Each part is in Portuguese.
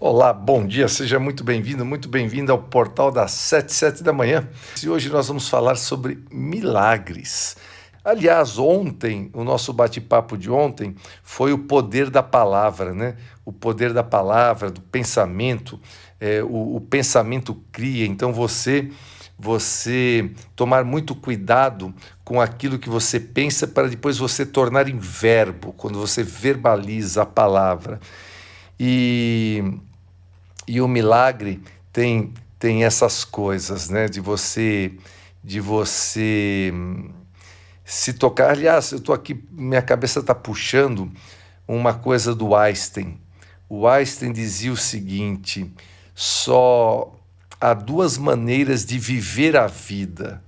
Olá, bom dia, seja muito bem-vindo ao Portal das 7 da manhã. E hoje nós vamos falar sobre milagres. Aliás, ontem, o nosso bate-papo de ontem foi o poder da palavra, né? O poder da palavra, do pensamento, o pensamento cria, então você tomar muito cuidado com aquilo que você pensa para depois você tornar em verbo, quando você verbaliza a palavra. E o milagre tem essas coisas, né? De você se tocar. Aliás, eu estou aqui, minha cabeça está puxando uma coisa do Einstein. O Einstein dizia o seguinte: só há duas maneiras de viver a vida.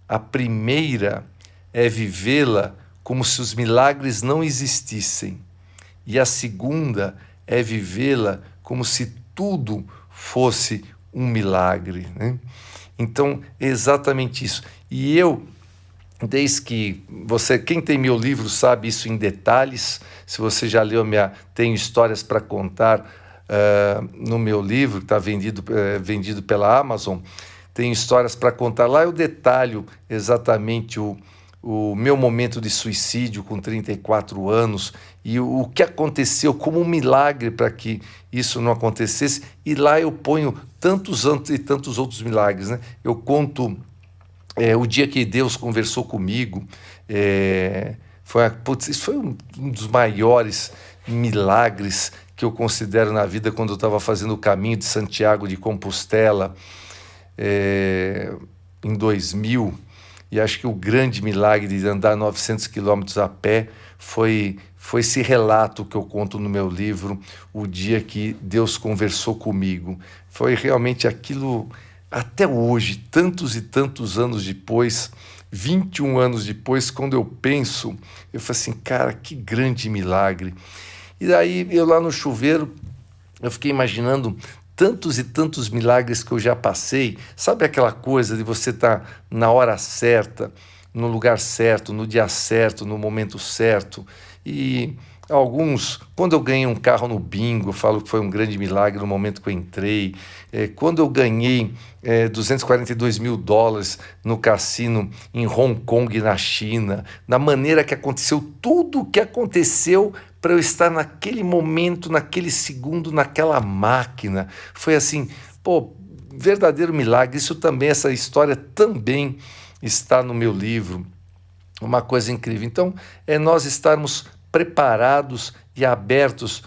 A primeira é vivê-la como se os milagres não existissem. E a segunda é vivê-la como se tudo fosse um milagre, né? Então, é exatamente isso. E eu, desde que quem tem meu livro sabe isso em detalhes. Se você já leu tenho histórias para contar no meu livro, que está vendido pela Amazon. Tenho histórias para contar. Lá eu detalho exatamente o meu momento de suicídio com 34 anos e o que aconteceu como um milagre para que isso não acontecesse. E lá eu ponho tantos e tantos outros milagres, né? Eu conto o dia que Deus conversou comigo. Isso foi um dos maiores milagres que eu considero na vida, quando eu estava fazendo o caminho de Santiago de Compostela em 2000. E acho que o grande milagre de andar 900 quilômetros a pé foi esse relato que eu conto no meu livro, o dia que Deus conversou comigo. Foi realmente aquilo, até hoje, tantos e tantos anos depois, 21 anos depois, quando eu penso, eu falo assim, cara, que grande milagre. E daí, eu lá no chuveiro, eu fiquei imaginando tantos e tantos milagres que eu já passei. Sabe aquela coisa de você estar na hora certa, no lugar certo, no dia certo, no momento certo? E alguns, quando eu ganhei um carro no bingo, eu falo que foi um grande milagre no momento que eu entrei. Quando eu ganhei $242 mil no cassino em Hong Kong, na China, na maneira que aconteceu, tudo o que aconteceu para eu estar naquele momento, naquele segundo, naquela máquina. Foi assim, verdadeiro milagre. Essa história também está no meu livro. Uma coisa incrível. Então, é nós estarmos preparados e abertos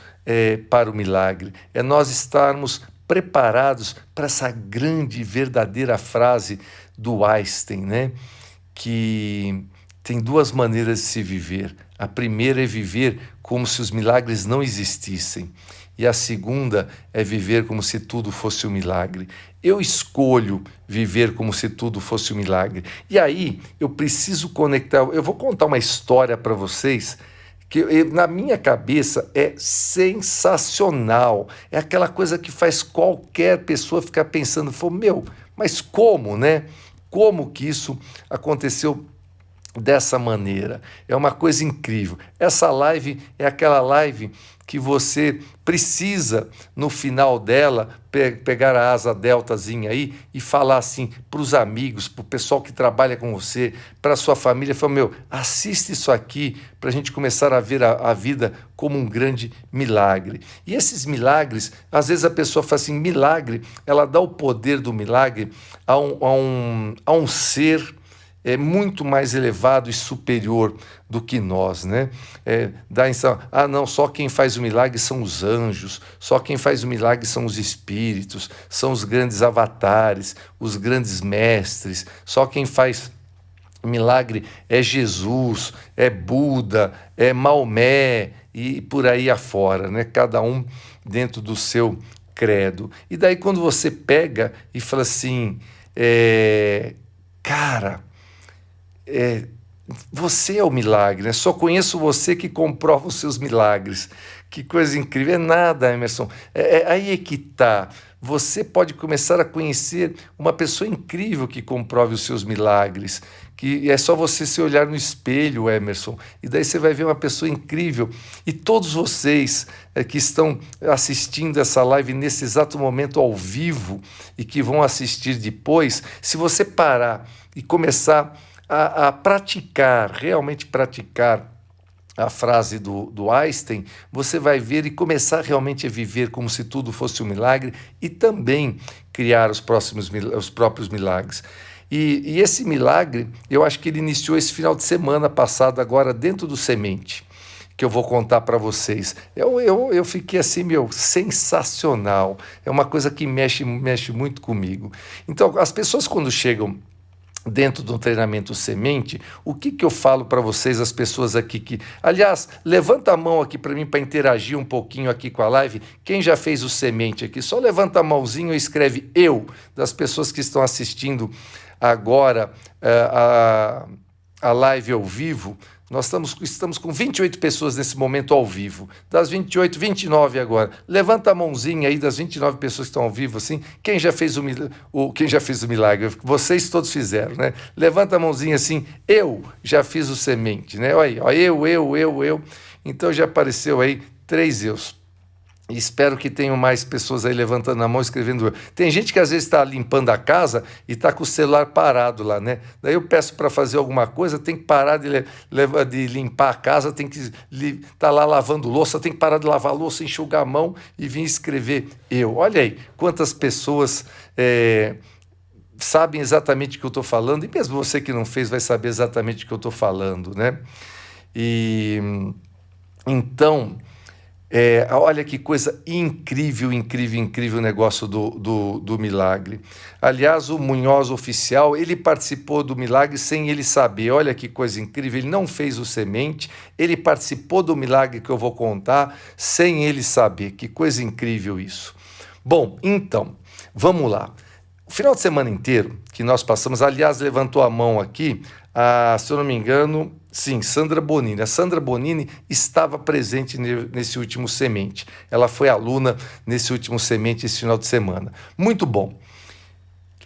para o milagre. É nós estarmos preparados para essa grande e verdadeira frase do Einstein, né? Que tem duas maneiras de se viver. A primeira é viver como se os milagres não existissem. E a segunda é viver como se tudo fosse um milagre. Eu escolho viver como se tudo fosse um milagre. E aí eu preciso conectar. Eu vou contar uma história para vocês que na minha cabeça é sensacional. É aquela coisa que faz qualquer pessoa ficar pensando, mas como, né? Como que isso aconteceu dessa maneira? É uma coisa incrível. Essa live é aquela live que você precisa, no final dela, pegar a asa deltazinha aí e falar assim para os amigos, para o pessoal que trabalha com você, para a sua família, falar, assiste isso aqui para a gente começar a ver a vida como um grande milagre. E esses milagres, às vezes a pessoa fala assim, milagre, ela dá o poder do milagre a um ser muito mais elevado e superior do que nós, né? Não, só quem faz o milagre são os anjos, só quem faz o milagre são os espíritos, são os grandes avatares, os grandes mestres, só quem faz milagre é Jesus, é Buda, é Maomé e por aí afora, né? Cada um dentro do seu credo. E daí quando você pega e fala assim, cara, você é o milagre, né? Só conheço você que comprova os seus milagres. Que coisa incrível. É nada, Emerson. Aí é que está. você pode começar a conhecer uma pessoa incrível que comprove os seus milagres, que é só você se olhar no espelho, Emerson, e daí você vai ver uma pessoa incrível. E todos vocês que estão assistindo essa live nesse exato momento ao vivo e que vão assistir depois, se você parar e começar a praticar, realmente praticar a frase do Einstein, você vai ver e começar realmente a viver como se tudo fosse um milagre e também criar os próprios milagres. E esse milagre, eu acho que ele iniciou esse final de semana passado, agora dentro do Semente, que eu vou contar para vocês. Eu fiquei assim, sensacional. É uma coisa que mexe muito comigo. Então, as pessoas quando chegam dentro do treinamento Semente, o que eu falo para vocês, as pessoas aqui que... Aliás, levanta a mão aqui para mim para interagir um pouquinho aqui com a live. Quem já fez o Semente aqui? Só levanta a mãozinha e escreve eu, das pessoas que estão assistindo agora a live ao vivo. Nós estamos com 28 pessoas nesse momento ao vivo. Das 28, 29 agora. Levanta a mãozinha aí das 29 pessoas que estão ao vivo, assim. Quem já fez o milagre? Vocês todos fizeram, né? Levanta a mãozinha assim. Eu já fiz o Semente, né? Olha aí, ó, eu. Então já apareceu aí 3 eus. E espero que tenham mais pessoas aí levantando a mão, escrevendo. Tem gente que às vezes está limpando a casa e está com o celular parado lá, né? Daí eu peço para fazer alguma coisa, tem que parar de limpar a casa, tem que estar lá lavando louça, tem que parar de lavar a louça, enxugar a mão e vir escrever eu. Olha aí quantas pessoas sabem exatamente o que eu estou falando, e mesmo você que não fez vai saber exatamente o que eu estou falando, né? E então... olha que coisa incrível o negócio do milagre. Aliás, o Munhoz Oficial, ele participou do milagre sem ele saber. Olha que coisa incrível, ele não fez o Semente, ele participou do milagre que eu vou contar sem ele saber. Que coisa incrível isso. Bom, então, vamos lá. O final de semana inteiro que nós passamos, aliás, levantou a mão aqui, se eu não me engano, sim, Sandra Bonini. A Sandra Bonini estava presente nesse último Semente. Ela foi aluna nesse último Semente esse final de semana. Muito bom.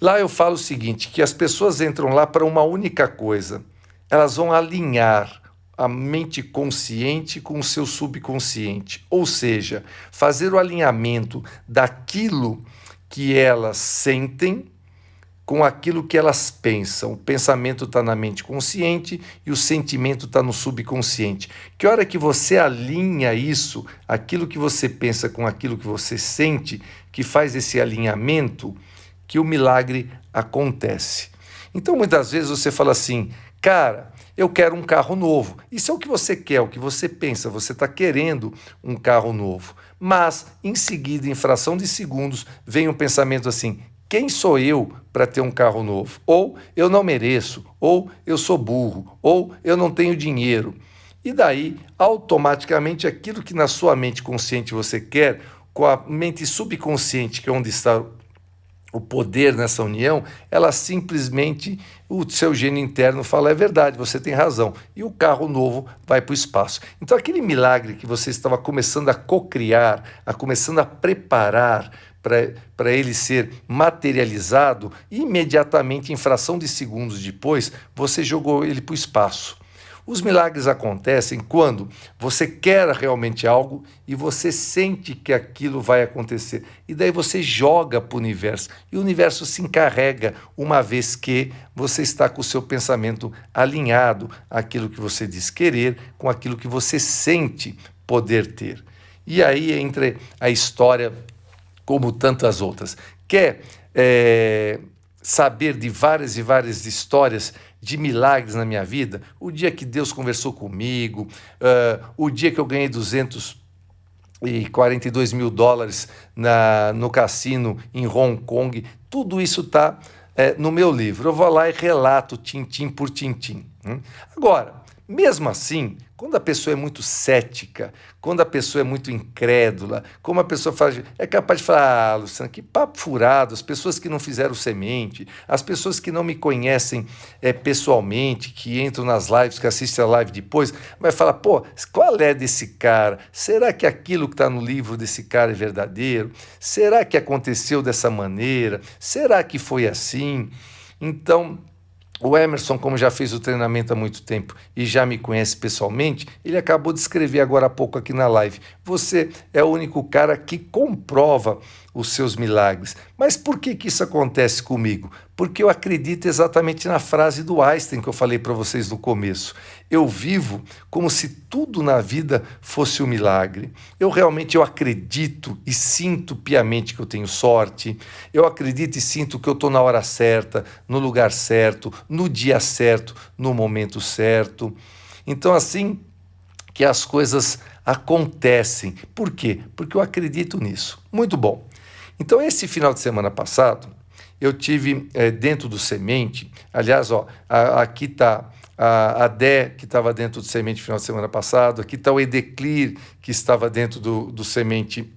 Lá eu falo o seguinte, que as pessoas entram lá para uma única coisa. Elas vão alinhar a mente consciente com o seu subconsciente. Ou seja, fazer o alinhamento daquilo que elas sentem com aquilo que elas pensam. O pensamento está na mente consciente e o sentimento está no subconsciente. Que hora que você alinha isso, aquilo que você pensa com aquilo que você sente, que faz esse alinhamento, que o milagre acontece. Então, muitas vezes você fala assim, cara, eu quero um carro novo. Isso é o que você quer, o que você pensa, você está querendo um carro novo. Mas, em seguida, em fração de segundos, vem um pensamento assim, quem sou eu para ter um carro novo? Ou eu não mereço, ou eu sou burro, ou eu não tenho dinheiro. E daí, automaticamente, aquilo que na sua mente consciente você quer, com a mente subconsciente, que é onde está o poder nessa união, ela simplesmente, o seu gênio interno fala, é verdade, você tem razão, e o carro novo vai para o espaço. Então aquele milagre que você estava começando a cocriar, começando a preparar para ele ser materializado, imediatamente, em fração de segundos depois, você jogou ele para o espaço. Os milagres acontecem quando você quer realmente algo e você sente que aquilo vai acontecer. E daí você joga para o universo. E o universo se encarrega, uma vez que você está com o seu pensamento alinhado àquilo que você diz querer, com aquilo que você sente poder ter. E aí entra a história como tantas outras. Quer saber de várias e várias histórias de milagres na minha vida? O dia que Deus conversou comigo, o dia que eu ganhei $242 mil no cassino em Hong Kong, tudo isso está no meu livro. Eu vou lá e relato tintim por tintim. Agora, Mesmo assim, quando a pessoa é muito cética, quando a pessoa é muito incrédula, como a pessoa faz, é capaz de falar, Luciano, que papo furado, as pessoas que não fizeram semente, as pessoas que não me conhecem pessoalmente, que entram nas lives, que assistem a live depois, vai falar, pô, qual é desse cara? Será que aquilo que está no livro desse cara é verdadeiro? Será que aconteceu dessa maneira? Será que foi assim? Então, o Emerson, como já fez o treinamento há muito tempo e já me conhece pessoalmente, ele acabou de escrever agora há pouco aqui na live. Você é o único cara que comprova os seus milagres. Mas por que isso acontece comigo? Porque eu acredito exatamente na frase do Einstein que eu falei para vocês no começo. Eu vivo como se tudo na vida fosse um milagre. Eu acredito e sinto piamente que eu tenho sorte. Eu acredito e sinto que eu estou na hora certa, no lugar certo, no dia certo, no momento certo. Então, assim que as coisas acontecem. Por quê? Porque eu acredito nisso. Muito bom. Então, esse final de semana passado, eu tive dentro do Semente, aliás, ó, aqui está a Dé, que estava dentro do Semente no final de semana passado, aqui está o Edeclir, que estava dentro do Semente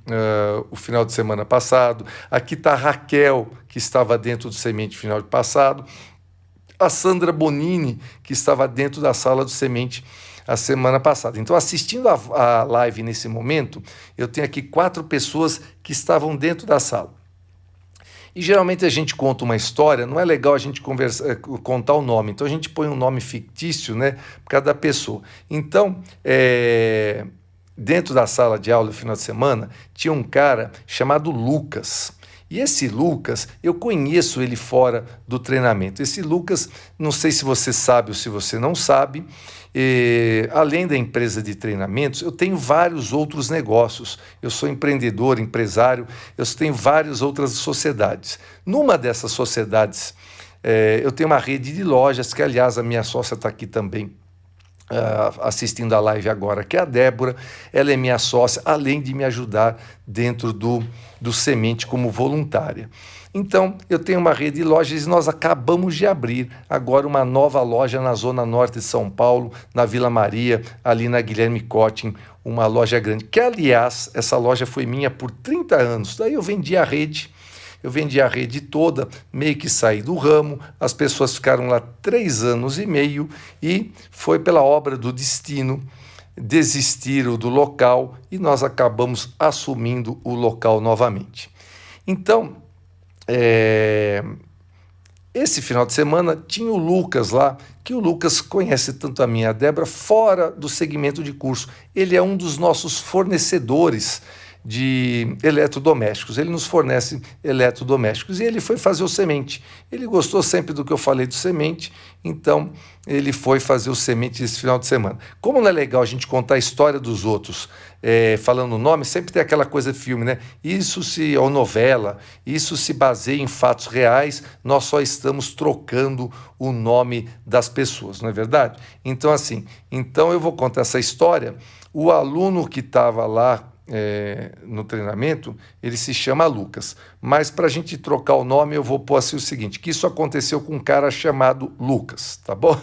o final de semana passado, aqui está a Raquel, que estava dentro do Semente no final de passado, a Sandra Bonini, que estava dentro da sala do Semente a semana passada. Então, assistindo a live nesse momento, eu tenho aqui 4 pessoas que estavam dentro da sala. E geralmente a gente conta uma história, não é legal a gente contar o nome, então a gente põe um nome fictício, né, por causa da pessoa. Então, dentro da sala de aula no final de semana, tinha um cara chamado Lucas. E esse Lucas, eu conheço ele fora do treinamento. Esse Lucas, não sei se você sabe ou se você não sabe, além da empresa de treinamentos, eu tenho vários outros negócios. Eu sou empreendedor, empresário, eu tenho várias outras sociedades. Numa dessas sociedades, eu tenho uma rede de lojas, que aliás a minha sócia está aqui também, assistindo a live agora, que é a Débora. Ela é minha sócia, além de me ajudar dentro do Semente como voluntária. Então, eu tenho uma rede de lojas e nós acabamos de abrir agora uma nova loja na Zona Norte de São Paulo, na Vila Maria, ali na Guilherme Cotting, uma loja grande, que, aliás, essa loja foi minha por 30 anos. Daí eu vendi a rede toda, meio que saí do ramo, as pessoas ficaram lá 3 anos e meio e foi pela obra do destino, desistiram do local e nós acabamos assumindo o local novamente. Então, esse final de semana tinha o Lucas lá, que o Lucas conhece tanto a minha e a Débora fora do segmento de curso. Ele é um dos nossos fornecedores de eletrodomésticos. Ele nos fornece eletrodomésticos e ele foi fazer o Semente. Ele gostou sempre do que eu falei do Semente, então ele foi fazer o Semente esse final de semana. Como não é legal a gente contar a história dos outros falando o nome, sempre tem aquela coisa de filme, né? Ou novela, isso se baseia em fatos reais, nós só estamos trocando o nome das pessoas, não é verdade? Então, assim, eu vou contar essa história. O aluno que estava lá no treinamento, ele se chama Lucas, mas para a gente trocar o nome eu vou pôr assim o seguinte, que isso aconteceu com um cara chamado Lucas, tá bom?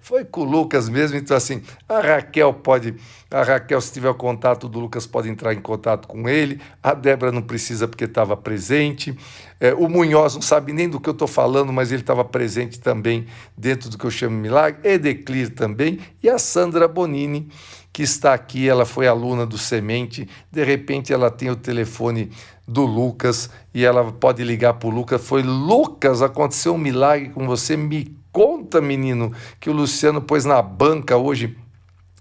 Foi com o Lucas mesmo, então assim, a Raquel, se tiver o contato do Lucas, pode entrar em contato com ele, a Débora não precisa porque estava presente, o Munhoz não sabe nem do que eu estou falando, mas ele estava presente também dentro do que eu chamo de milagre, Edeclir também, e a Sandra Bonini, que está aqui, ela foi aluna do Semente, de repente ela tem o telefone do Lucas e ela pode ligar para o Lucas, foi Lucas, aconteceu um milagre com você, me conta, menino, que o Luciano pôs na banca hoje,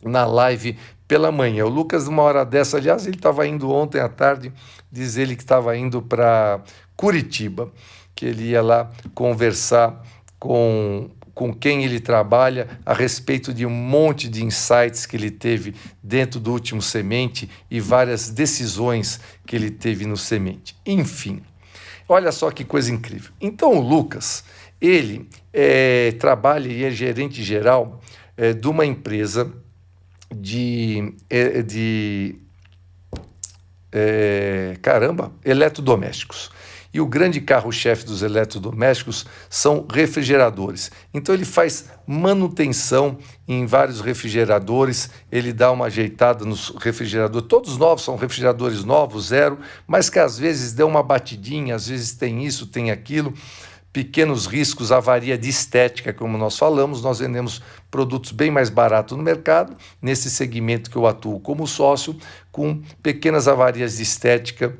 na live pela manhã. O Lucas, numa hora dessa, aliás, ele estava indo ontem à tarde, diz ele que estava indo para Curitiba, que ele ia lá conversar com quem ele trabalha a respeito de um monte de insights que ele teve dentro do último Semente e várias decisões que ele teve no Semente. Enfim, olha só que coisa incrível. Então, o Lucas, ele trabalha e é gerente geral de uma empresa de eletrodomésticos. E o grande carro-chefe dos eletrodomésticos são refrigeradores. Então ele faz manutenção em vários refrigeradores, ele dá uma ajeitada nos refrigeradores, todos novos, são refrigeradores novos, zero, mas que às vezes dão uma batidinha, às vezes tem isso, tem aquilo, pequenos riscos, avaria de estética, como nós falamos, nós vendemos produtos bem mais baratos no mercado, nesse segmento que eu atuo como sócio, com pequenas avarias de estética,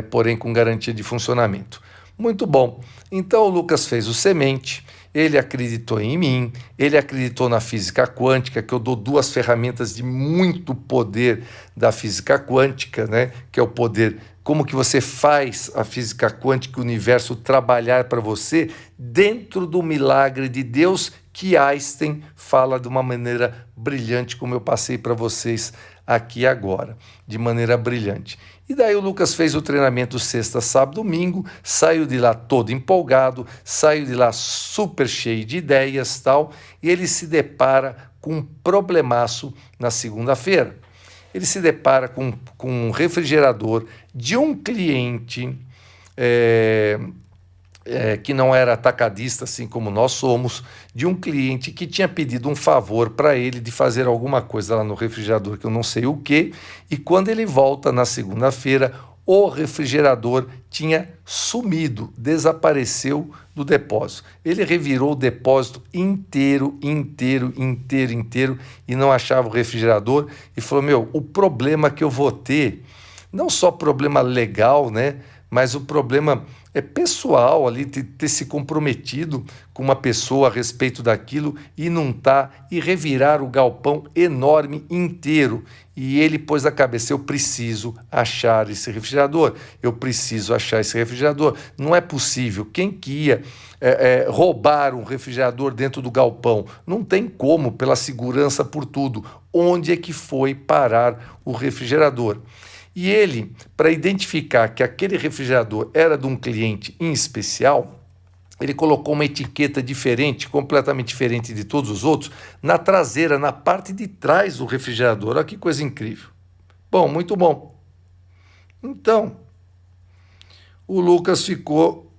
porém com garantia de funcionamento. Muito bom. Então o Lucas fez o Semente, ele acreditou em mim, ele acreditou na física quântica, que eu dou duas ferramentas de muito poder da física quântica, né? Que é o poder, como que você faz a física quântica, o universo trabalhar para você dentro do milagre de Deus, que Einstein fala de uma maneira brilhante, como eu passei para vocês aqui agora, de maneira brilhante. E daí o Lucas fez o treinamento sexta, sábado, domingo, saiu de lá todo empolgado, saiu de lá super cheio de ideias, tal, e ele se depara com um problemaço na segunda-feira. Ele se depara com um refrigerador de um cliente que não era atacadista, assim como nós somos, de um cliente que tinha pedido um favor para ele de fazer alguma coisa lá no refrigerador, que eu não sei o quê, e quando ele volta na segunda-feira, o refrigerador tinha sumido, desapareceu do depósito. Ele revirou o depósito inteiro e não achava o refrigerador e falou, o problema que eu vou ter, não só problema legal, né, mas o problema pessoal ali, ter se comprometido com uma pessoa a respeito daquilo e não tá, e revirar o galpão enorme inteiro. E ele pôs na cabeça, eu preciso achar esse refrigerador, Não é possível, quem que ia roubar um refrigerador dentro do galpão? Não tem como, pela segurança, por tudo. Onde é que foi parar o refrigerador? E ele, para identificar que aquele refrigerador era de um cliente em especial, ele colocou uma etiqueta diferente, completamente diferente de todos os outros, na traseira, na parte de trás do refrigerador. Olha que coisa incrível. Bom, muito bom. Então, o Lucas ficou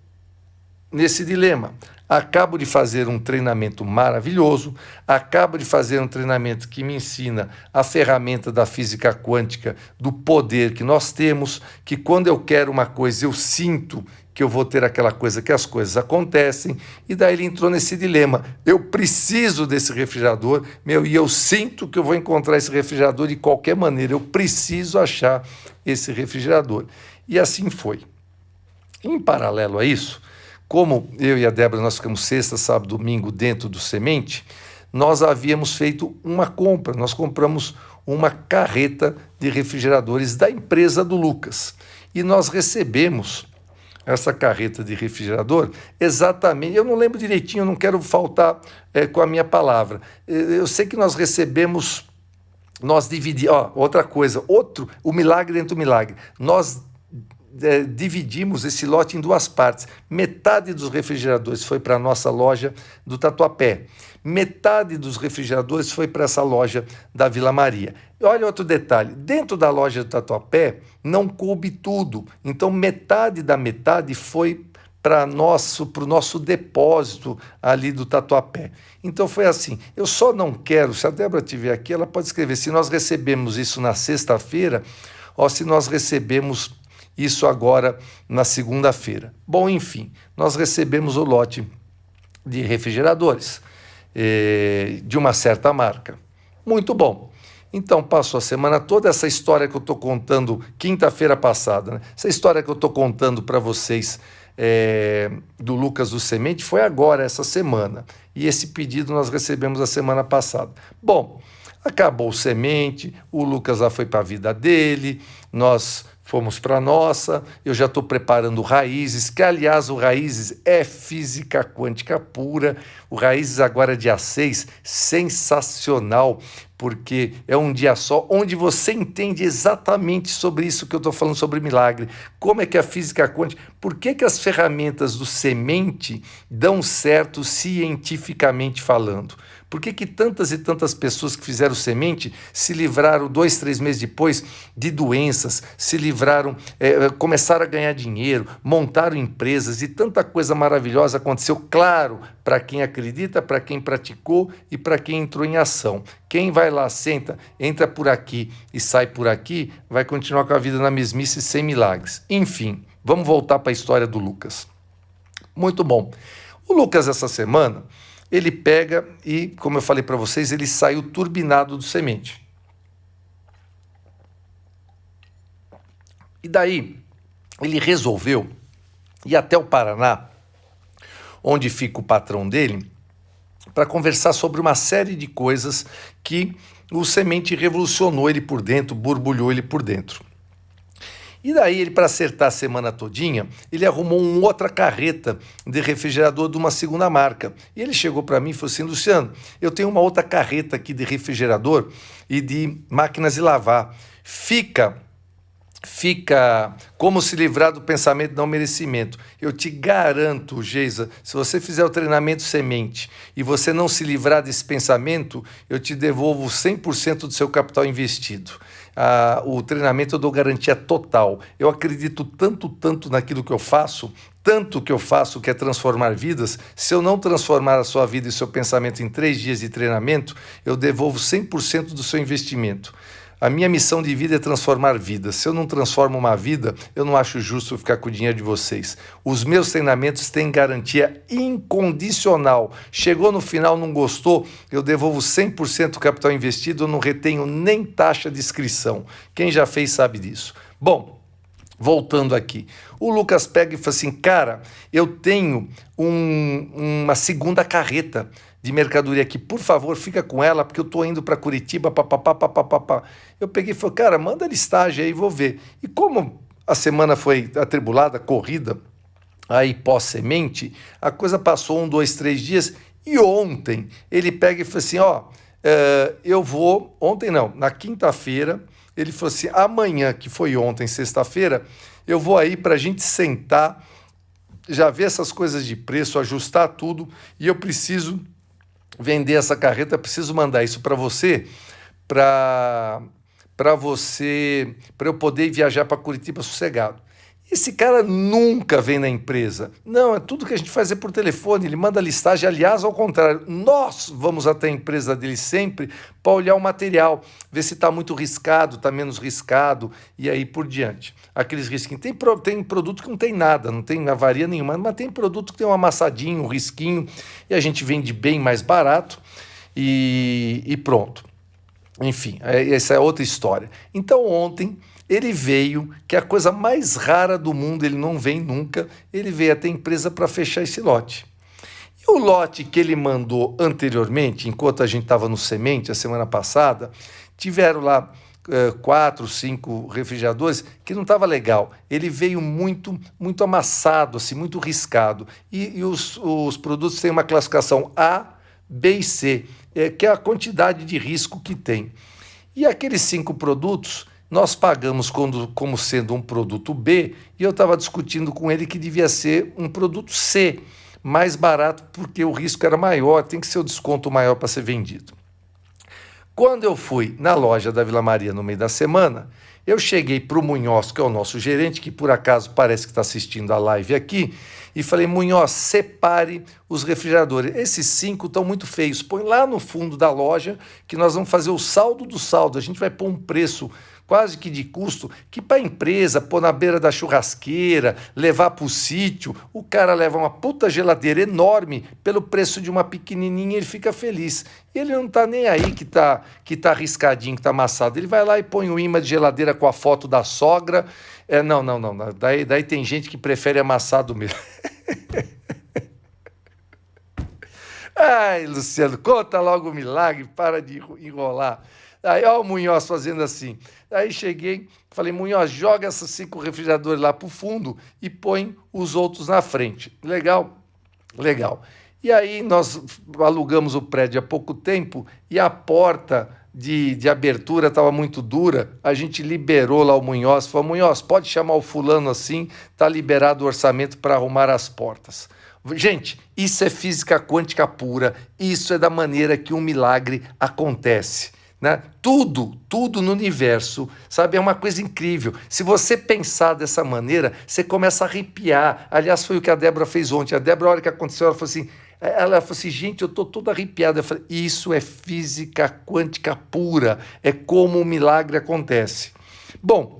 nesse dilema. Acabo de fazer um treinamento maravilhoso, acabo de fazer um treinamento que me ensina a ferramenta da física quântica, do poder que nós temos, que quando eu quero uma coisa, eu sinto que eu vou ter aquela coisa, que as coisas acontecem, e daí ele entrou nesse dilema. Eu preciso desse refrigerador, e eu sinto que eu vou encontrar esse refrigerador de qualquer maneira, eu preciso achar esse refrigerador. E assim foi. Em paralelo a isso, como eu e a Débora, nós ficamos sexta, sábado, domingo dentro do Semente, nós havíamos feito uma compra, nós compramos uma carreta de refrigeradores da empresa do Lucas. E nós recebemos essa carreta de refrigerador exatamente, eu não lembro direitinho, eu não quero faltar com a minha palavra. Eu sei que nós recebemos, nós dividimos, outra coisa, o milagre dentro do milagre, nós dividimos esse lote em duas partes. Metade dos refrigeradores foi para a nossa loja do Tatuapé. Metade dos refrigeradores foi para essa loja da Vila Maria. E olha outro detalhe, dentro da loja do Tatuapé não coube tudo, então metade da metade foi para o nosso depósito ali do Tatuapé. Então foi assim, eu só não quero, se a Débora estiver aqui, ela pode escrever, se nós recebemos isso na sexta-feira, ou se nós recebemos isso agora na segunda-feira. Bom, enfim, nós recebemos o lote de refrigeradores de uma certa marca. Muito bom. Então, passou a semana toda essa história que eu estou contando quinta-feira passada, né? Essa história que eu estou contando para vocês do Lucas do Semente foi agora, essa semana. E esse pedido nós recebemos a semana passada. Bom, acabou o Semente, o Lucas lá foi para a vida dele, nós fomos para a nossa, eu já estou preparando o Raízes, que aliás o Raízes é física quântica pura, o Raízes agora dia 6, sensacional, porque é um dia só, onde você entende exatamente sobre isso que eu estou falando, sobre milagre, como é que a física quântica, por que as ferramentas do Semente dão certo cientificamente falando? Por que tantas e tantas pessoas que fizeram semente se livraram 2, 3 meses depois de doenças, se livraram, começaram a ganhar dinheiro, montaram empresas e tanta coisa maravilhosa aconteceu, claro, para quem acredita, para quem praticou e para quem entrou em ação. Quem vai lá, senta, entra por aqui e sai por aqui, vai continuar com a vida na mesmice sem milagres. Enfim, vamos voltar para a história do Lucas. Muito bom. O Lucas, essa semana, ele pega e, como eu falei para vocês, ele saiu turbinado do semente. E daí, ele resolveu ir até o Paraná, onde fica o patrão dele, para conversar sobre uma série de coisas que o semente revolucionou ele por dentro, borbulhou ele por dentro. E daí, ele, para acertar a semana todinha, ele arrumou uma outra carreta de refrigerador de uma segunda marca. E ele chegou para mim e falou assim: Luciano, eu tenho uma outra carreta aqui de refrigerador e de máquinas de lavar. Fica como se livrar do pensamento de não merecimento. Eu te garanto, Geisa, se você fizer o treinamento semente e você não se livrar desse pensamento, eu te devolvo 100% do seu capital investido. O treinamento eu dou garantia total. Eu acredito tanto naquilo que eu faço, tanto que eu faço, que é transformar vidas. Se eu não transformar a sua vida e seu pensamento em 3 dias de treinamento, eu devolvo 100% do seu investimento. A minha missão de vida é transformar vidas. Se eu não transformo uma vida, eu não acho justo ficar com o dinheiro de vocês. Os meus treinamentos têm garantia incondicional. Chegou no final, não gostou, eu devolvo 100% do capital investido, eu não retenho nem taxa de inscrição. Quem já fez sabe disso. Bom, voltando aqui, o Lucas pega e fala assim: cara, eu tenho uma segunda carreta de mercadoria aqui, por favor, fica com ela, porque eu estou indo para Curitiba, papapá. Eu peguei e falei: cara, manda a listagem aí, vou ver. E como a semana foi atribulada, corrida, aí pós-semente, a coisa passou 1, 2, 3 dias, e ontem ele pega e falou assim: eu vou, ontem não, na quinta-feira, ele falou assim: amanhã, que foi ontem, sexta-feira, eu vou aí para a gente sentar, já ver essas coisas de preço, ajustar tudo, e eu preciso vender essa carreta, preciso mandar isso para você, para eu poder viajar para Curitiba sossegado. Esse cara nunca vem na empresa. Não, é tudo que a gente faz é por telefone, ele manda listagem, aliás, ao contrário, nós vamos até a empresa dele sempre para olhar o material, ver se está muito riscado, está menos riscado, e aí por diante. Aqueles risquinhos. Tem produto que não tem nada, não tem avaria nenhuma, mas tem produto que tem um amassadinho, um risquinho, e a gente vende bem mais barato e pronto. Enfim, essa é outra história. Então ontem ele veio, que é a coisa mais rara do mundo, ele não vem nunca, ele veio até a empresa para fechar esse lote. E o lote que ele mandou anteriormente, enquanto a gente estava no semente, a semana passada, tiveram lá 4, 5 refrigeradores que não estava legal. Ele veio muito amassado, assim, muito riscado. E os produtos têm uma classificação A, B e C, que é a quantidade de risco que tem. E aqueles 5 produtos nós pagamos como sendo um produto B, e eu estava discutindo com ele que devia ser um produto C, mais barato, porque o risco era maior, tem que ser o desconto maior para ser vendido. Quando eu fui na loja da Vila Maria no meio da semana, eu cheguei para o Munhoz, que é o nosso gerente, que por acaso parece que está assistindo a live aqui, e falei: Munhoz, separe os refrigeradores. Esses 5 estão muito feios, põe lá no fundo da loja, que nós vamos fazer o saldo do saldo, a gente vai pôr um preço quase que de custo, que para a empresa, pôr na beira da churrasqueira, levar para o sítio, o cara leva uma puta geladeira enorme pelo preço de uma pequenininha, ele fica feliz. Ele não está nem aí que tá arriscadinho, que está amassado. Ele vai lá e põe um imã de geladeira com a foto da sogra. Não. Daí tem gente que prefere amassado mesmo. Ai, Luciano, conta logo o milagre, para de enrolar. Aí, ó, o Munhoz fazendo assim. Aí cheguei, falei: Munhoz, joga esses 5 refrigeradores lá para o fundo e põe os outros na frente. Legal? Legal. E aí nós alugamos o prédio há pouco tempo e a porta de abertura estava muito dura. A gente liberou lá o Munhoz, falou: Munhoz, pode chamar o fulano assim, está liberado o orçamento para arrumar as portas. Gente, isso é física quântica pura, isso é da maneira que um milagre acontece. Né? Tudo no universo, sabe, é uma coisa incrível. Se você pensar dessa maneira, você começa a arrepiar. Aliás, foi o que a Débora fez ontem. A Débora, a hora que aconteceu, ela falou assim, gente, eu estou toda arrepiada. Eu falei, isso é física quântica pura, é como o milagre acontece. Bom,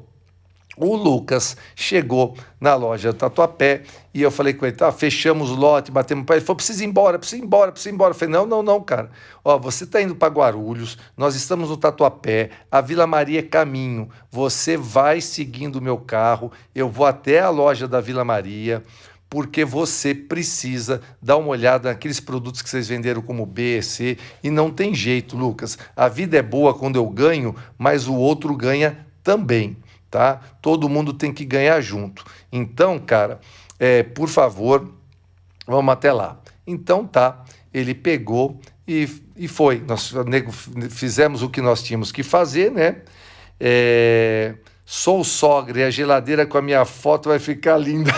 o Lucas chegou na loja do Tatuapé e eu falei com ele, tá, fechamos o lote, batemos para ele, falou, precisa ir embora. Eu falei, não, cara. Ó, você está indo para Guarulhos, nós estamos no Tatuapé, a Vila Maria é caminho, você vai seguindo o meu carro, eu vou até a loja da Vila Maria, porque você precisa dar uma olhada naqueles produtos que vocês venderam como B, C, e não tem jeito, Lucas. A vida é boa quando eu ganho, mas o outro ganha também. Tá? Todo mundo tem que ganhar junto. Então, cara, por favor, vamos até lá. Então tá, ele pegou e foi. Nós fizemos o que nós tínhamos que fazer, né? Sou sogra e a geladeira com a minha foto vai ficar linda.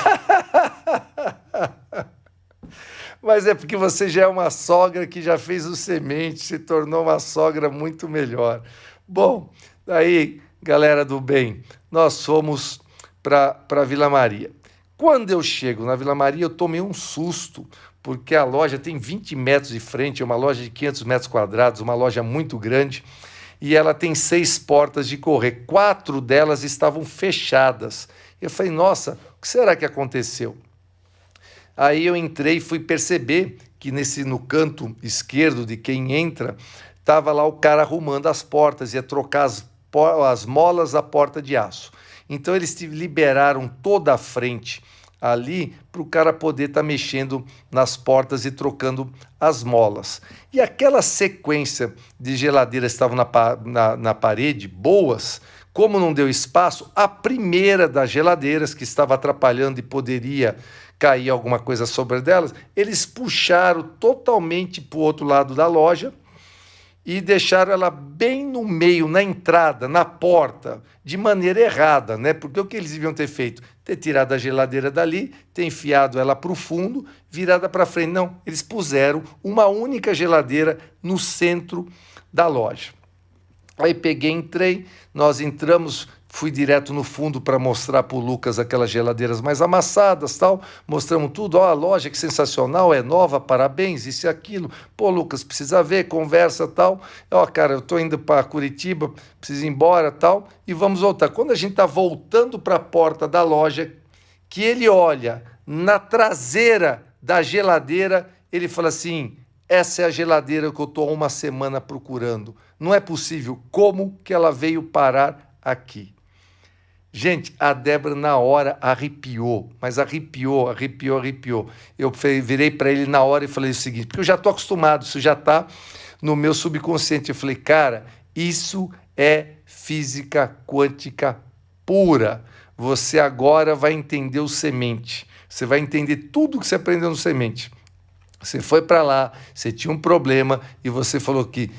Mas é porque você já é uma sogra que já fez o semente, se tornou uma sogra muito melhor. Bom, daí, galera do bem, nós fomos para Vila Maria. Quando eu chego na Vila Maria, eu tomei um susto, porque a loja tem 20 metros de frente, é uma loja de 500 metros quadrados, uma loja muito grande, e ela tem 6 portas de correr. 4 delas estavam fechadas. Eu falei, nossa, o que será que aconteceu? Aí eu entrei e fui perceber que no canto esquerdo de quem entra, estava lá o cara arrumando as portas, ia trocar as molas da porta de aço. Então eles liberaram toda a frente ali para o cara poder estar mexendo nas portas e trocando as molas. E aquela sequência de geladeiras que estavam na parede, boas, como não deu espaço, a primeira das geladeiras que estava atrapalhando e poderia cair alguma coisa sobre delas, eles puxaram totalmente para o outro lado da loja e deixaram ela bem no meio, na entrada, na porta, de maneira errada, né? Porque o que eles deviam ter feito? Ter tirado a geladeira dali, ter enfiado ela para o fundo, virada para frente. Não, eles puseram uma única geladeira no centro da loja. Aí peguei, entrei, nós entramos, fui direto no fundo para mostrar para o Lucas aquelas geladeiras mais amassadas, tal. Mostramos tudo, ó, a loja que sensacional, é nova, parabéns, isso e aquilo. Pô, Lucas, precisa ver, conversa, tal. Ó, cara, eu tô indo para Curitiba, preciso ir embora, tal, e vamos voltar. Quando a gente tá voltando para a porta da loja, que ele olha na traseira da geladeira, ele fala assim, essa é a geladeira que eu tô há uma semana procurando. Não é possível. Como que ela veio parar aqui? Gente, a Débora na hora arrepiou, mas arrepiou. Eu virei para ele na hora e falei o seguinte, porque eu já estou acostumado, isso já está no meu subconsciente. Eu falei, cara, isso é física quântica pura. Você agora vai entender o semente. Você vai entender tudo que você aprendeu no semente. Você foi para lá, você tinha um problema e você falou que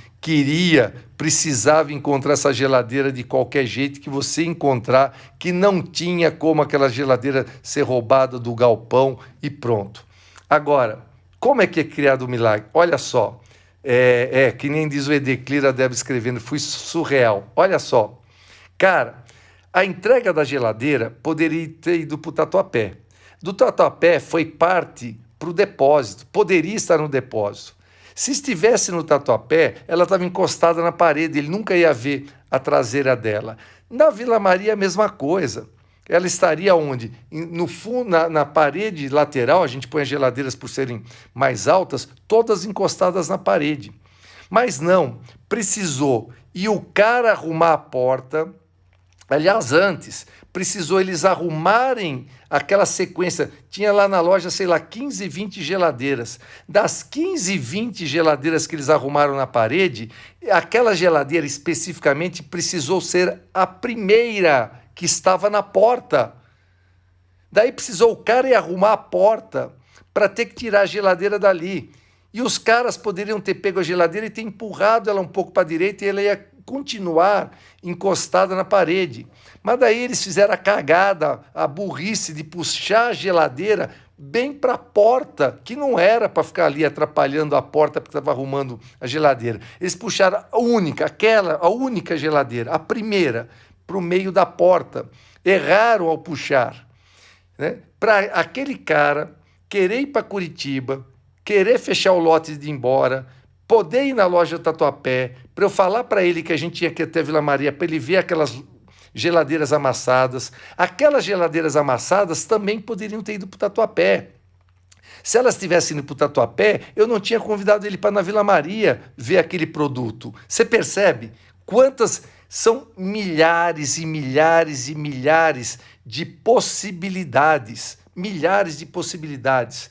precisava encontrar essa geladeira de qualquer jeito, que você encontrar, que não tinha como aquela geladeira ser roubada do galpão e pronto. Agora, como é que é criado o milagre? Olha só, que nem diz o Edeclir, a Débora escrevendo, foi surreal. Olha só, cara, a entrega da geladeira poderia ter ido para o Tatuapé. Do Tatuapé foi parte para o depósito, poderia estar no depósito. Se estivesse no Tatuapé, ela estava encostada na parede, ele nunca ia ver a traseira dela. Na Vila Maria, a mesma coisa. Ela estaria onde? No fundo, na parede lateral, a gente põe as geladeiras por serem mais altas, todas encostadas na parede. Mas não, precisou. E o cara arrumar a porta, aliás, antes, precisou eles arrumarem aquela sequência. Tinha lá na loja, sei lá, 15, 20 geladeiras. Das 15, 20 geladeiras que eles arrumaram na parede, aquela geladeira especificamente precisou ser a primeira que estava na porta. Daí precisou o cara ir arrumar a porta para ter que tirar a geladeira dali. E os caras poderiam ter pego a geladeira e ter empurrado ela um pouco para a direita e ela ia continuar encostada na parede. Mas daí eles fizeram a cagada, a burrice de puxar a geladeira bem para a porta, que não era para ficar ali atrapalhando a porta porque estava arrumando a geladeira. Eles puxaram a única geladeira, a primeira, para o meio da porta. Erraram ao puxar, né? Para aquele cara querer ir para Curitiba, querer fechar o lote de ir embora, poder ir na loja Tatuapé, para eu falar para ele que a gente ia até Vila Maria, para ele ver aquelas geladeiras amassadas. Aquelas geladeiras amassadas também poderiam ter ido para o Tatuapé. Se elas tivessem ido para o Tatuapé, eu não tinha convidado ele para na Vila Maria ver aquele produto. Você percebe quantas são milhares e milhares e milhares de possibilidades, milhares de possibilidades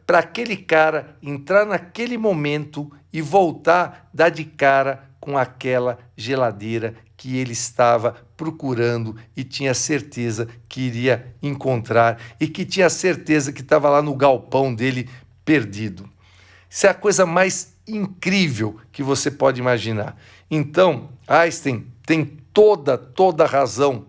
para aquele cara entrar naquele momento e voltar, dar de cara com aquela geladeira que ele estava procurando e tinha certeza que iria encontrar e que tinha certeza que estava lá no galpão dele perdido. Isso é a coisa mais incrível que você pode imaginar. Então, Einstein tem toda a razão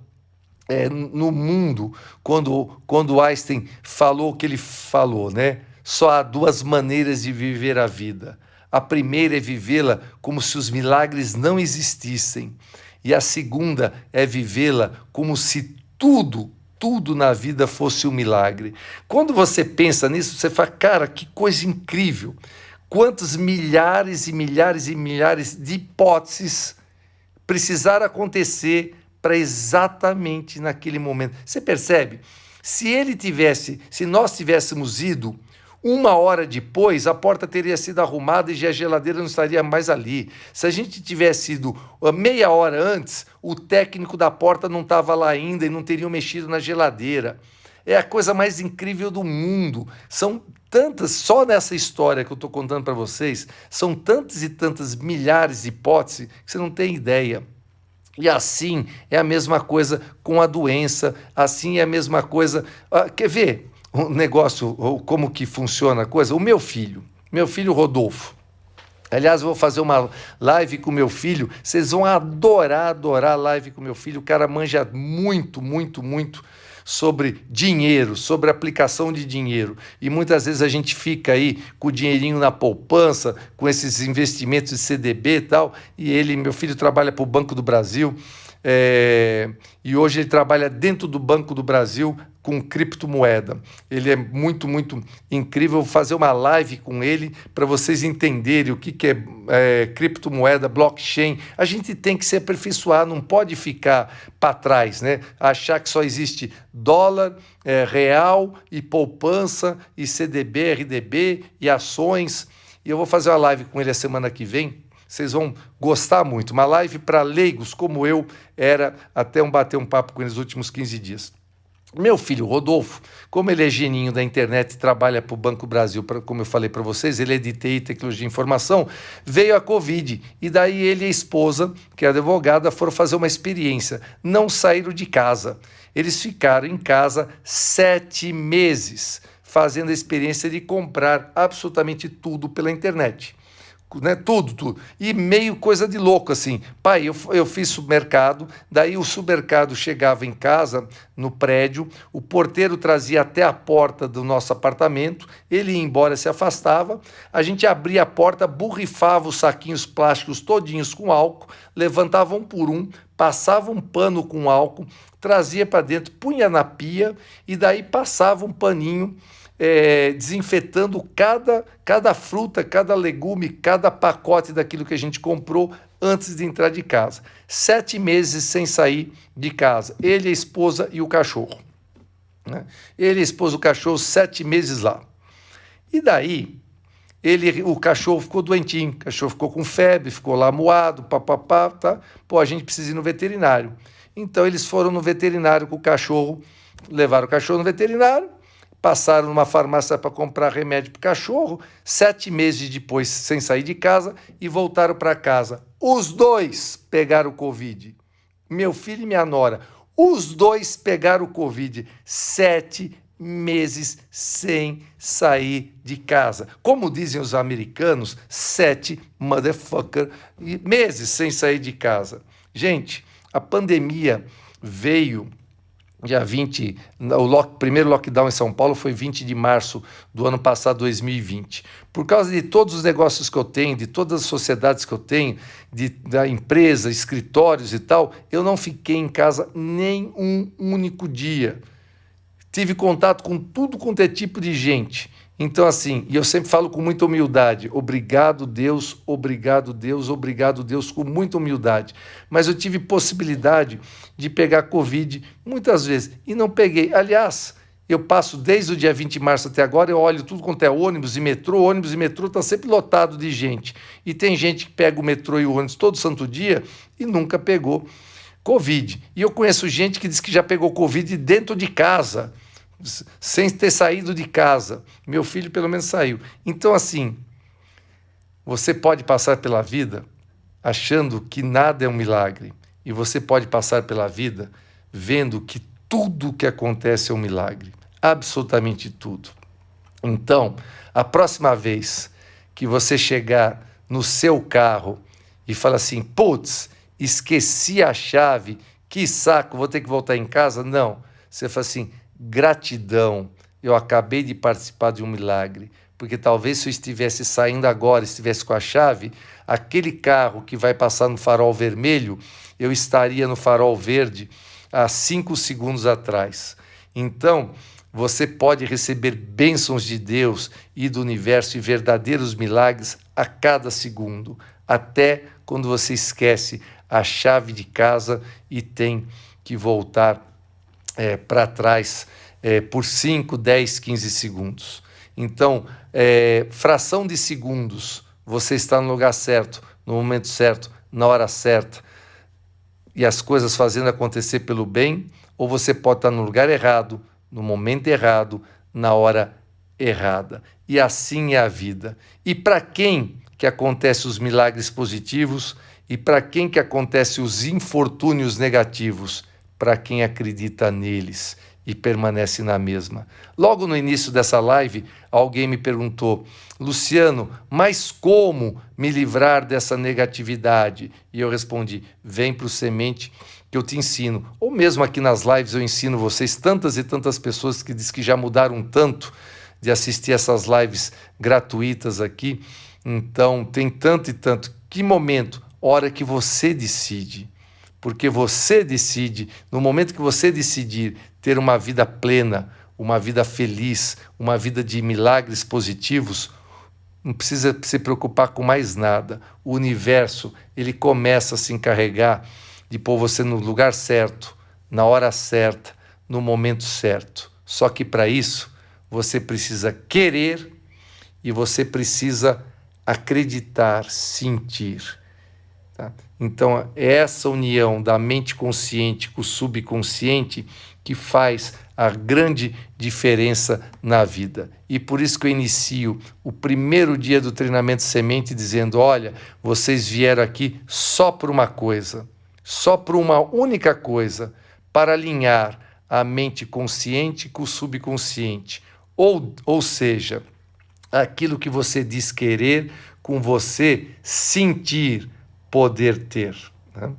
no mundo quando Einstein falou o que ele falou, né? Só há duas maneiras de viver a vida. A primeira é vivê-la como se os milagres não existissem. E a segunda é vivê-la como se tudo na vida fosse um milagre. Quando você pensa nisso, você fala, cara, que coisa incrível. Quantos milhares e milhares e milhares de hipóteses precisaram acontecer para exatamente naquele momento. Você percebe? Se nós tivéssemos ido 1 hora depois, a porta teria sido arrumada e a geladeira não estaria mais ali. Se a gente tivesse ido meia hora antes, o técnico da porta não estava lá ainda e não teriam mexido na geladeira. É a coisa mais incrível do mundo. São tantas, só nessa história que eu estou contando para vocês, são tantas e tantas milhares de hipóteses que você não tem ideia. E assim é a mesma coisa com a doença, assim é a mesma coisa... quer ver o negócio, como que funciona a coisa? O meu filho Rodolfo, aliás, eu vou fazer uma live com meu filho, vocês vão adorar a live com meu filho, o cara manja muito sobre dinheiro, sobre aplicação de dinheiro. E muitas vezes a gente fica aí com o dinheirinho na poupança, com esses investimentos de CDB e tal, e meu filho trabalha para o Banco do Brasil, e hoje ele trabalha dentro do Banco do Brasil com criptomoeda. Ele é muito incrível. Vou fazer uma live com ele para vocês entenderem o que é criptomoeda, blockchain. A gente tem que se aperfeiçoar, não pode ficar para trás, né? Achar que só existe dólar, real e poupança e CDB, RDB e ações. E eu vou fazer uma live com ele a semana que vem. Vocês vão gostar muito. Uma live para leigos, como eu era, até bater um papo com ele nos últimos 15 dias. Meu filho Rodolfo, como ele é geninho da internet e trabalha para o Banco Brasil, como eu falei para vocês, ele é de TI, tecnologia de informação, veio a Covid. E daí ele e a esposa, que é advogada, foram fazer uma experiência. Não saíram de casa. Eles ficaram em casa 7 meses, fazendo a experiência de comprar absolutamente tudo pela internet. Né, tudo. E meio coisa de louco, assim. Pai, eu fiz supermercado, daí o supermercado chegava em casa, no prédio, o porteiro trazia até a porta do nosso apartamento, ele ia embora, se afastava, a gente abria a porta, borrifava os saquinhos plásticos todinhos com álcool, levantava um por um, passava um pano com álcool, trazia para dentro, punha na pia e daí passava um paninho desinfetando cada fruta, cada legume, cada pacote daquilo que a gente comprou antes de entrar de casa. 7 meses sem sair de casa. Ele, a esposa e o cachorro. Né? Ele, a esposa e o cachorro, 7 meses lá. E daí, o cachorro ficou doentinho, o cachorro ficou com febre, ficou lá moado, tá? Pô, a gente precisa ir no veterinário. Então, eles foram no veterinário com o cachorro, levaram o cachorro no veterinário, passaram numa farmácia para comprar remédio para o cachorro, 7 meses depois sem sair de casa e voltaram para casa. Os dois pegaram o Covid. Meu filho e minha nora, os dois pegaram o Covid 7 meses sem sair de casa. Como dizem os americanos, 7 motherfucker meses sem sair de casa. Gente, a pandemia veio dia 20, primeiro lockdown em São Paulo foi 20 de março do ano passado, 2020. Por causa de todos os negócios que eu tenho, de todas as sociedades que eu tenho, da empresa, escritórios e tal, eu não fiquei em casa nem um único dia. Tive contato com tudo quanto é tipo de gente. Então, assim, e eu sempre falo com muita humildade, obrigado Deus, obrigado Deus, obrigado Deus, com muita humildade. Mas eu tive possibilidade de pegar Covid muitas vezes e não peguei. Aliás, eu passo desde o dia 20 de março até agora, eu olho tudo quanto é ônibus e metrô está sempre lotado de gente. E tem gente que pega o metrô e o ônibus todo santo dia e nunca pegou Covid. E eu conheço gente que diz que já pegou Covid dentro de casa, sem ter saído de casa. Meu filho pelo menos saiu. Então, assim, você pode passar pela vida achando que nada é um milagre. E você pode passar pela vida vendo que tudo que acontece é um milagre. Absolutamente tudo. Então, a próxima vez que você chegar no seu carro e falar assim, putz, esqueci a chave, que saco, vou ter que voltar em casa. Não, você fala assim, gratidão, eu acabei de participar de um milagre, porque talvez se eu estivesse saindo agora, estivesse com a chave, aquele carro que vai passar no farol vermelho, eu estaria no farol verde há 5 segundos atrás. Então, você pode receber bênçãos de Deus e do universo e verdadeiros milagres a cada segundo, até quando você esquece a chave de casa e tem que voltar para trás por 5, 10, 15 segundos. Então, fração de segundos, você está no lugar certo, no momento certo, na hora certa, e as coisas fazendo acontecer pelo bem, ou você pode estar no lugar errado, no momento errado, na hora errada. E assim é a vida. E para quem que acontecem os milagres positivos e para quem que acontecem os infortúnios negativos? Para quem acredita neles e permanece na mesma. Logo no início dessa live, alguém me perguntou, Luciano, mas como me livrar dessa negatividade? E eu respondi, vem para o Semente que eu te ensino. Ou mesmo aqui nas lives eu ensino vocês, tantas e tantas pessoas que dizem que já mudaram tanto de assistir essas lives gratuitas aqui. Então, tem tanto e tanto. Que momento? Hora que você decide. Porque você decide, no momento que você decidir ter uma vida plena, uma vida feliz, uma vida de milagres positivos, não precisa se preocupar com mais nada. O universo, ele começa a se encarregar de pôr você no lugar certo, na hora certa, no momento certo. Só que para isso, você precisa querer e você precisa acreditar, sentir. Tá? Então, é essa união da mente consciente com o subconsciente que faz a grande diferença na vida. E por isso que eu inicio o primeiro dia do treinamento Semente dizendo, olha, vocês vieram aqui só por uma coisa, só por uma única coisa, para alinhar a mente consciente com o subconsciente. Ou seja, aquilo que você diz querer, com você sentir, poder ter. Né?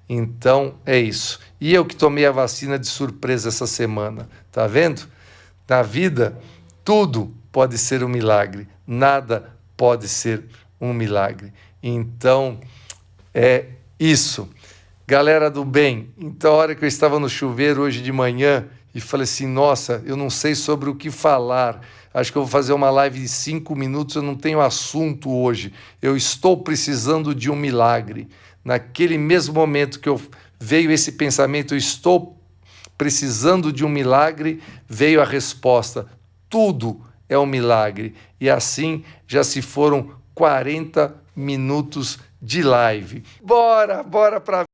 Então, é isso. E eu que tomei a vacina de surpresa essa semana, tá vendo? Na vida, tudo pode ser um milagre, nada pode ser um milagre. Então, é isso. Galera do bem, então a hora que eu estava no chuveiro hoje de manhã e falei assim, nossa, eu não sei sobre o que falar, acho que eu vou fazer uma live de 5 minutos, eu não tenho assunto hoje, eu estou precisando de um milagre. Naquele mesmo momento que veio esse pensamento, eu estou precisando de um milagre, veio a resposta, tudo é um milagre. E assim já se foram 40 minutos de live. Bora para